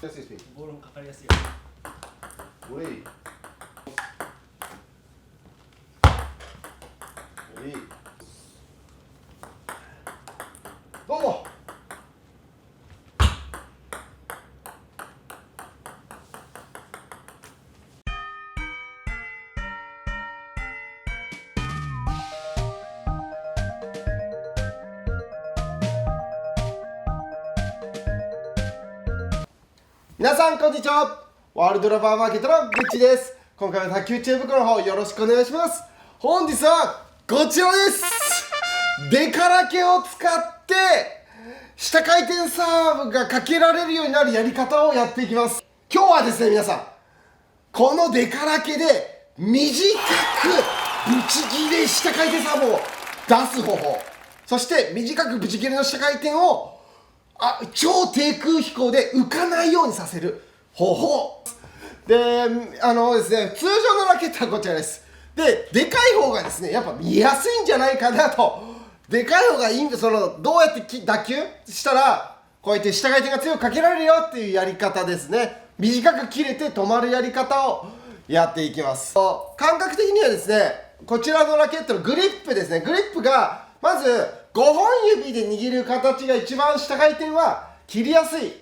やすいスピン。ボールもかかりやすいよ。おい。いい。どうも。皆さんこんにちは。ワールドラバーマーケットのグッチです。今回は卓球知恵袋の方よろしくお願いします。本日はこちらです。デカラケを使って下回転サーブがかけられるようになるやり方をやっていきます。今日はですね、皆さんこのデカラケで短くブチ切れ下回転サーブを出す方法、そして短くブチ切れの下回転を超低空飛行で浮かないようにさせる方法で、ですね、通常のラケットはこちらです。で、でかい方がですね、やっぱ見やすいんじゃないかなと。でかい方がいいんで、どうやって打球したらこうやって下回転が強くかけられるよっていうやり方ですね。短く切れて止まるやり方をやっていきます。感覚的にはですね、こちらのラケットのグリップですね。グリップがまず5本指で握る形が一番下回転は切りやすい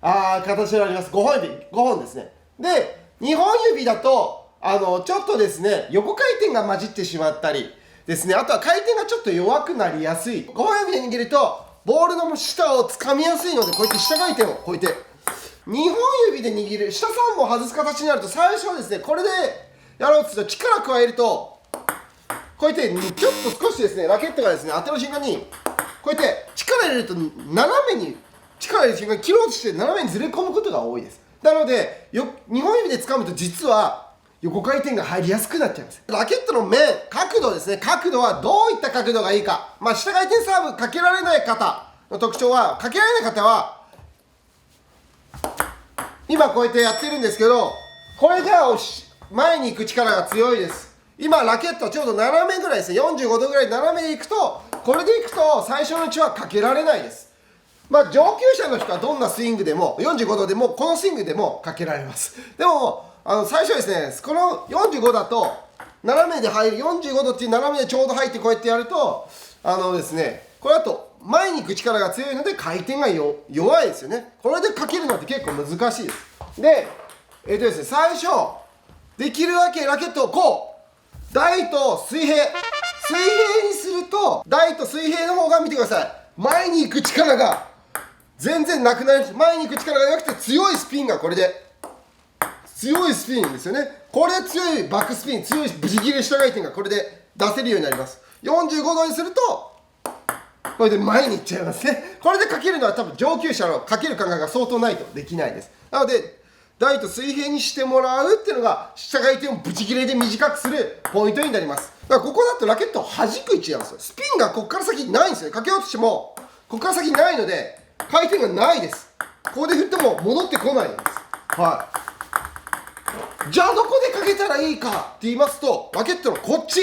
形になります。5本指、5本ですね。で、2本指だとちょっとですね、横回転が混じってしまったりですね、あとは回転がちょっと弱くなりやすい。5本指で握るとボールの下を掴みやすいので、こうやって下回転をこうやって2本指で握る、下3本外す形になると、最初はですね、これでやろうとすると力加えるとこうやってちょっと少しですね、ラケットがですね、当てる瞬間にこうやって力入れると斜めに力入れる瞬間に切ろうとして斜めにずれ込むことが多いです。なので2本指で掴むと実は横回転が入りやすくなっちゃいます。ラケットの面、角度ですね。角度はどういった角度がいいか。下回転サーブかけられない方の特徴は、かけられない方は今こうやってやってるんですけど、これが前に行く力が強いです。今ラケットちょうど斜めぐらいですね。45度ぐらい斜めでいくと、これでいくと最初のうちはかけられないです。上級者の人はどんなスイングでも45度でもこのスイングでもかけられます。でも最初はですね、この45だと斜めで入る、45度っていう斜めでちょうど入ってこうやってやるとですね、これだと前に行く力が強いので回転が弱いですよね。これでかけるのって結構難しいです。で、ですね、最初できるだけラケットをこう台と水平にすると、台と水平の方が見てください。前に行く力が全然なくなります。前に行く力がなくて強いスピンがこれで強いスピンですよね。これ強いバックスピン、強いブチ切れ下回転がこれで出せるようになります。45度にするとこれで前に行っちゃいますね。これでかけるのは多分上級者のかける感覚が相当ないとできないです。なので台と水平にしてもらうっていうのが下回転をブチ切れで短くするポイントになります。だからここだとラケットを弾く位置なんですよ。スピンがここから先ないんですよ。かけようとしてもここから先ないので回転がないです。ここで振っても戻ってこないんです。じゃあどこでかけたらいいかって言いますと、ラケットのこっち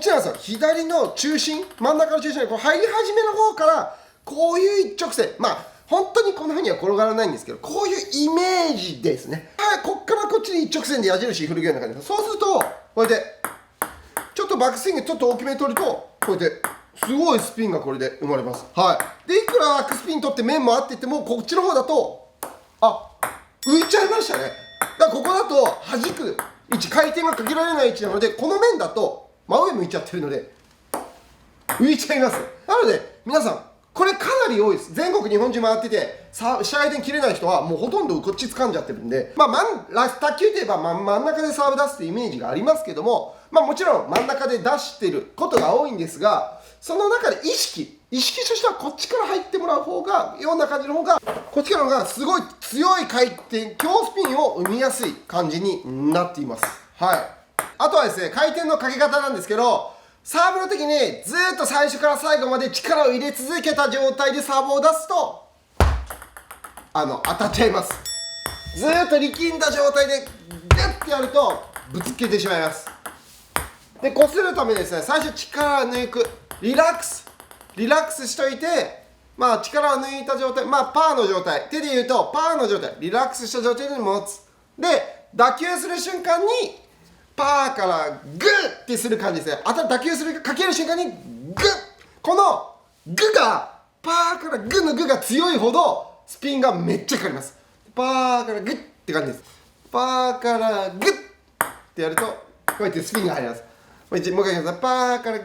なんですよ。左の中心、真ん中の中心にこう入り始めの方からこういう一直線、本当にこんな風には転がらないんですけど、こういうイメージですね。こっからこっちに一直線で矢印振るような感じです。そうするとこうやってちょっとバックスイングちょっと大きめに取ると、こうやってすごいスピンがこれで生まれます。で、いくらバックスピン取って面もあって言っても、こっちの方だと浮いちゃいましたね。だからここだと弾く位置、回転がかけられない位置なので、この面だと真上向いちゃってるので浮いちゃいます。なので皆さんこれかなり多いです。全国日本中回ってて下回転切れない人はもうほとんどこっち掴んじゃってるんで、卓球といえば真ん中でサーブ出すってイメージがありますけども、もちろん真ん中で出してることが多いんですが、その中で意識としてはこっちから入ってもらう方が、ような感じの方が、こっちからの方がすごい強い回転、強スピンを生みやすい感じになっています。あとはですね、回転のかけ方なんですけど、サーブの時にずーっと最初から最後まで力を入れ続けた状態でサーブを出すと当たっちゃいます。ずーっと力んだ状態でギュッてやるとぶつけてしまいます。で、こするためにですね、最初力抜く、リラックスしといて、まあ力を抜いた状態、まあパーの状態、手で言うとパーの状態、リラックスした状態で持つ。で打球する瞬間にパーからグッってする感じですね。打球するかける瞬間にグッ、このグがパーからグのグが強いほどスピンがめっちゃかかります。パーからグッって感じです。パーからグッってやるとこうやってスピンが入ります。もう一回やります。パーからグ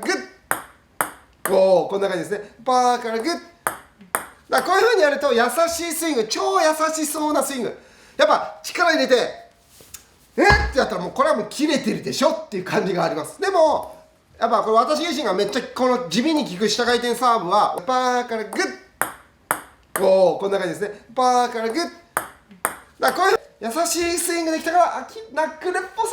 ッ、こんな感じですね。パーからグッ、だこういう風にやると優しいスイング、超優しそうなスイング。やっぱ力入れてってやったらもうこれはもう切れてるでしょっていう感じがあります。でもやっぱこれ私自身がめっちゃこの地味に効く下回転サーブはパーからグッ、こんな感じですね。パーからグッ、だこういう優しいスイングできたからナックルっぽそう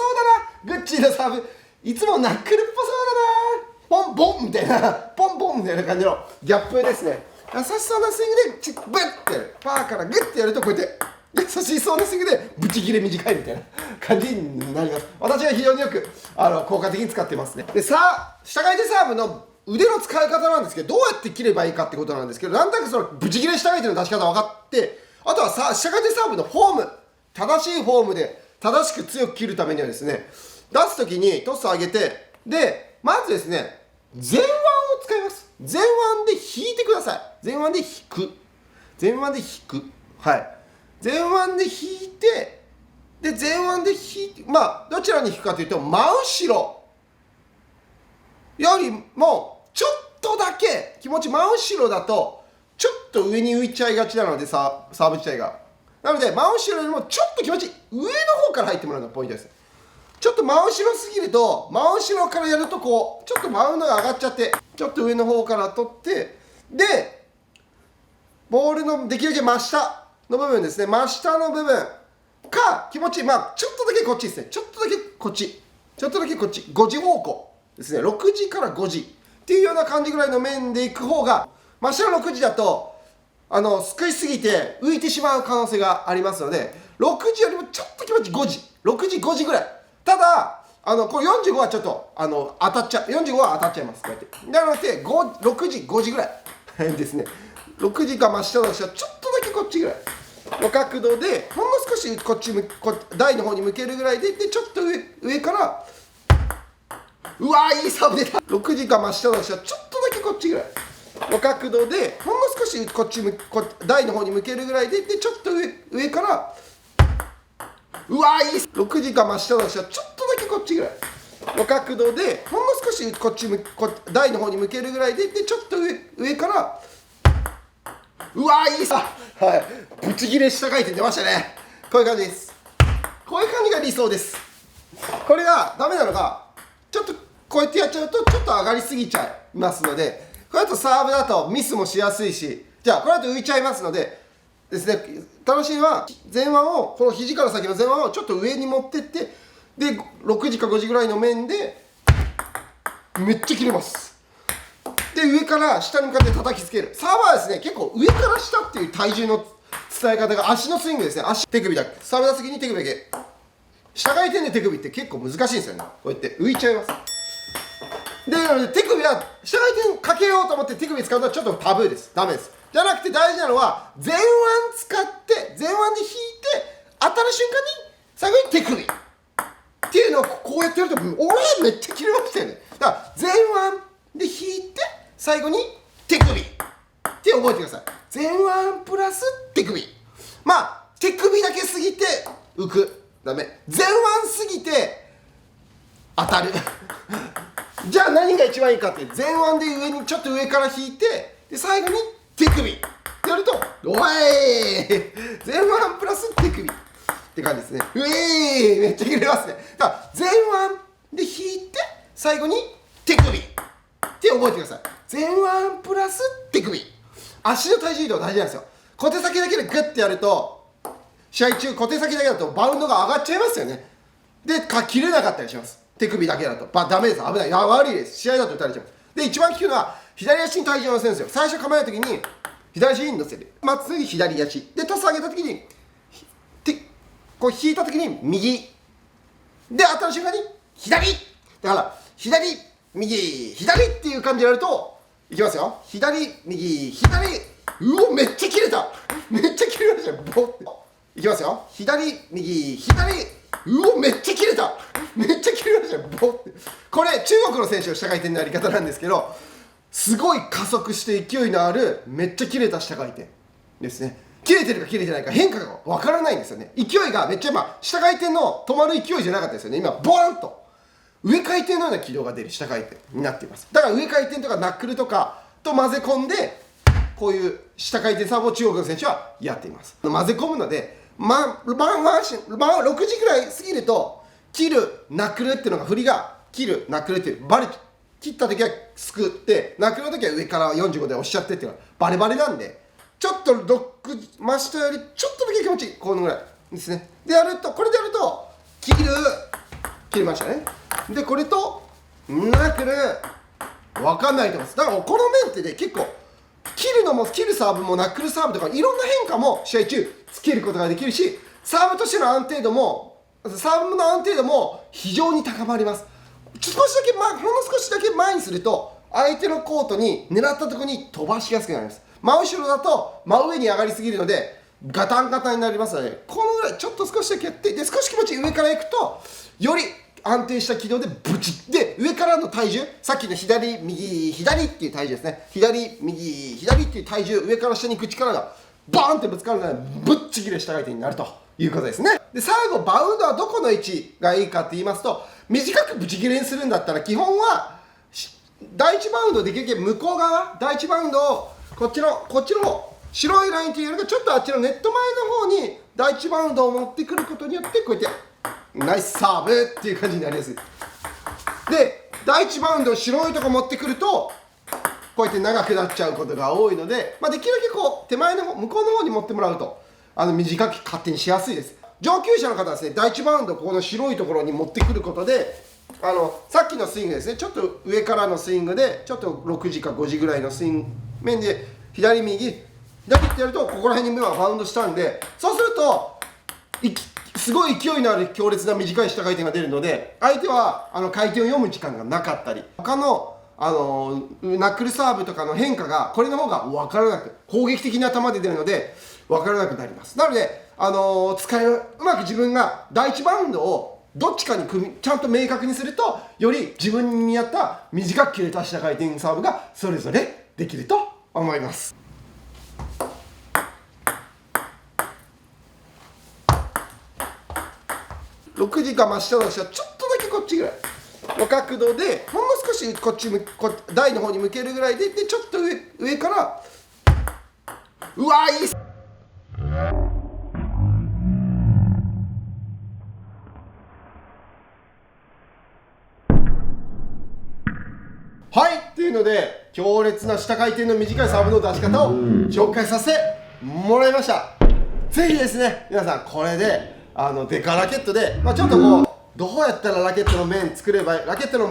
だな、グッチーのサーブいつもナックルっぽそうだな、ポンポンみたいなポンポンみたいな感じのギャップですね。優しそうなスイングでブッてやる、パーからグッてやるとこうやって優しそうなスイングでブチ切れ短いみたいな感じになります。私は非常によく効果的に使ってますね。で下回転サーブの腕の使い方なんですけど、どうやって切ればいいかってことなんですけど、なんとなくそのブチ切れ下回転の出し方分かって、あとは下回転サーブのフォーム、正しいフォームで正しく強く切るためにはですね、出す時にトスを上げて、でまずですね前腕を使います。前腕で引いてください。前腕で引く、前腕で引く、はい、前腕で引いて、で前腕で引いて、まあどちらに引くかというと真後ろよりもちょっとだけ気持ち真後ろだとちょっと上に浮いちゃいがちなので、サーブ自体が。なので真後ろよりもちょっと気持ち上の方から入ってもらうのがポイントです。ちょっと真後ろすぎると、真後ろからやるとこうちょっとマウンドが上がっちゃって、ちょっと上の方から取って、でボールのできるだけ真下の部分ですね、真下の部分か気持ち、まあちょっとだけこっちですね、ちょっとだけこっち、ちょっとだけこっち、5時方向ですね、6時から5時っていうような感じぐらいの面でいく方が、真下の6時だとすくいすぎて浮いてしまう可能性がありますので、6時よりもちょっと気持ち5時、6時5時ぐらい。ただこれ45はちょっと当たっちゃう、45は当たっちゃいます、こうやって。なので6時5時ぐらいですね。6時か真下の下、ちょっとだけこっちぐらいの角度で、ほんの少しこっち台の方に向けるぐらいで、ちょっと上から、うわーいいサーブ出た。6時か真下の下、ちょっとだけこっちぐらいの角度で、ほんの少しこっち台の方に向けるぐらいで、ちょっと上から、うわーいい6時か真下の下、ちょっとだけこっちぐらいの角度で、ほんの少しこっち台の方に向けるぐらいで、ちょっと上から、うわーいいさ、はい、ブチ切れ下回転出ましたね。こういう感じです。こういう感じが理想です。これがダメなのが、ちょっとこうやってやっちゃうとちょっと上がりすぎちゃいますので、これだとサーブだとミスもしやすいし、じゃあこれだと浮いちゃいますのでですね、楽しいのは前腕を、この肘から先の前腕をちょっと上に持ってって、で6時か5時ぐらいの面でめっちゃ切れます。で上から下に向かって叩きつける。サーバーはですね、結構上から下っていう体重の伝え方が、足のスイングですね、手首だけ、サーブ出す時に手首だけ、下回転で手首って結構難しいんですよね。こうやって浮いちゃいます。でなので手首は下回転かけようと思って手首使うのはちょっとタブーです。ダメです。じゃなくて大事なのは前腕使って前腕で引いて当たる瞬間に最後に手首っていうのをこうやってやると、俺めっちゃ切れましたよね。だから前腕で引いて最後に手首って覚えてください。前腕プラス手首。まあ手首だけ過ぎて浮く、ダメ。前腕過ぎて当たるじゃあ何が一番いいかって、前腕で上にちょっと上から引いて、で最後に手首ってやると、おい前腕プラス手首って感じですね。めっちゃ切れますね。だから前腕で引いて最後に手首って覚えてください。前腕プラス手首。足の体重移動大事なんですよ。小手先だけでグッてやると、試合中小手先だけだとバウンドが上がっちゃいますよね。で切れなかったりします。手首だけだとダメです。危ない。悪いです。試合だと打たれちゃいます。で一番効くのは左足に体重を乗せるんですよ。最初構えるときに左足に乗せる、次左足でトス上げたときにこう引いたときに右で当たる瞬間に左だから、左右左っていう感じでやるといきますよ。左右左うお、めっちゃ切れた。めっちゃ切れましたよ。ボッていきますよ。左右左、うお、めっちゃ切れた。めっちゃ切れましたよ。ボッて。これ中国の選手の下回転のやり方なんですけど、すごい加速して勢いのあるめっちゃ切れた下回転ですね。切れてるか切れてないか変化がわからないんですよね。勢いがめっちゃ今下回転の止まる勢いじゃなかったですよね。今ボーンと上回転のような軌道が出る下回転になっています。だから上回転とかナックルとかと混ぜ込んで、こういう下回転サーブを中国の選手はやっています。混ぜ込むので、6時くらい過ぎると切るナックルっていうのが振りが切るナックルっていう切った時はすくって、ナックルの時は上から45で押しちゃってっていうのはバレバレなんで、ちょっとロック真下よりちょっとだけ気持ちいい、このぐらいですね。でやると、これでやると切れましたね。でこれとナックル分かんないと思います。だからこの面ってね、結構切るサーブもナックルサーブとかいろんな変化も試合中つけることができるし、サーブとしての安定度も非常に高まります。少しだけほんの少しだけ前にすると相手のコートに狙ったところに飛ばしやすくなります。真後ろだと真上に上がりすぎるのでガタンガタンになりますので、このぐらいちょっと少しだけやって、で少し気持ちいい上からいくとより安定した軌道でブチッで、上からの体重、さっきの左右左っていう体重ですね、左右左っていう体重、上から下に行く力がバーンってぶつかるのでぶっちぎれ下回転になるということですね。で最後バウンドはどこの位置がいいかって言いますと、短くブチ切れにするんだったら基本は第1バウンドできるだけ向こう側、第1バウンドをこっちの白いラインというよりかちょっとあっちのネット前の方に第1バウンドを持ってくることによって、こうやってナイスサーブっていう感じになりやすい。で第1バウンドを白いとこ持ってくるとこうやって長くなっちゃうことが多いので、できるだけこう手前の方、向こうの方に持ってもらうと短く勝手にしやすいです。上級者の方はですね、第1バウンドをここの白いところに持ってくることで、さっきのスイングですね、ちょっと上からのスイングでちょっと6時か5時ぐらいのスイング面で左右ってやると、ここら辺にバウンドしたんで、そうするとすごい勢いのある強烈な短い下回転が出るので、相手は回転を読む時間がなかったり、他のナックルサーブとかの変化がこれの方が分からなく、攻撃的な球で出るので分からなくなります。なのでうまく自分が第1バウンドをどっちかにちゃんと明確にすると、より自分に合った短く切れた下回転サーブがそれぞれできると思います。6時か真下の下、ちょっとだけこっちぐらいの角度で、ほんの少しこっち台の方に向けるぐらいで、ちょっと上から、うわーいいっす。はいっていうので、強烈な下回転の短いサーブの出し方を紹介させてもらいました。ぜひですね、皆さんこれでデカラケットで、ちょっとこうどうやったらラケットの面作ればいい、ラケットの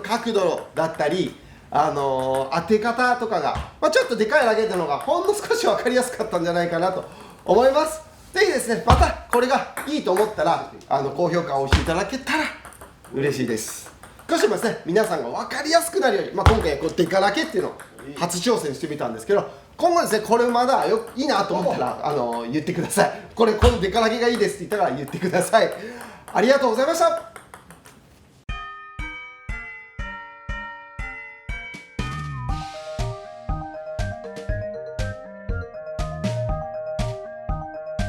角度だったり当て方とかが、ちょっとでかいラケットの方がほんの少し分かりやすかったんじゃないかなと思います。ぜひですね、またこれがいいと思ったら高評価を押していただけたら嬉しいです。少しもですね、皆さんが分かりやすくなるように、今回こうデカラケっていうのを初挑戦してみたんですけど、今後ですね、これまだいいなと思ったら言ってください。このデカラケがいいですって言ったら言ってください。ありがとうございました。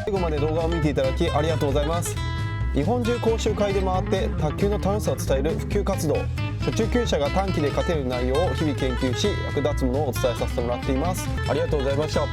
最後まで動画を見ていただきありがとうございます。日本中講習会で回って卓球の楽しさを伝える普及活動、初中級者が短期で勝てる内容を日々研究し、役立つものをお伝えさせてもらっています。ありがとうございました。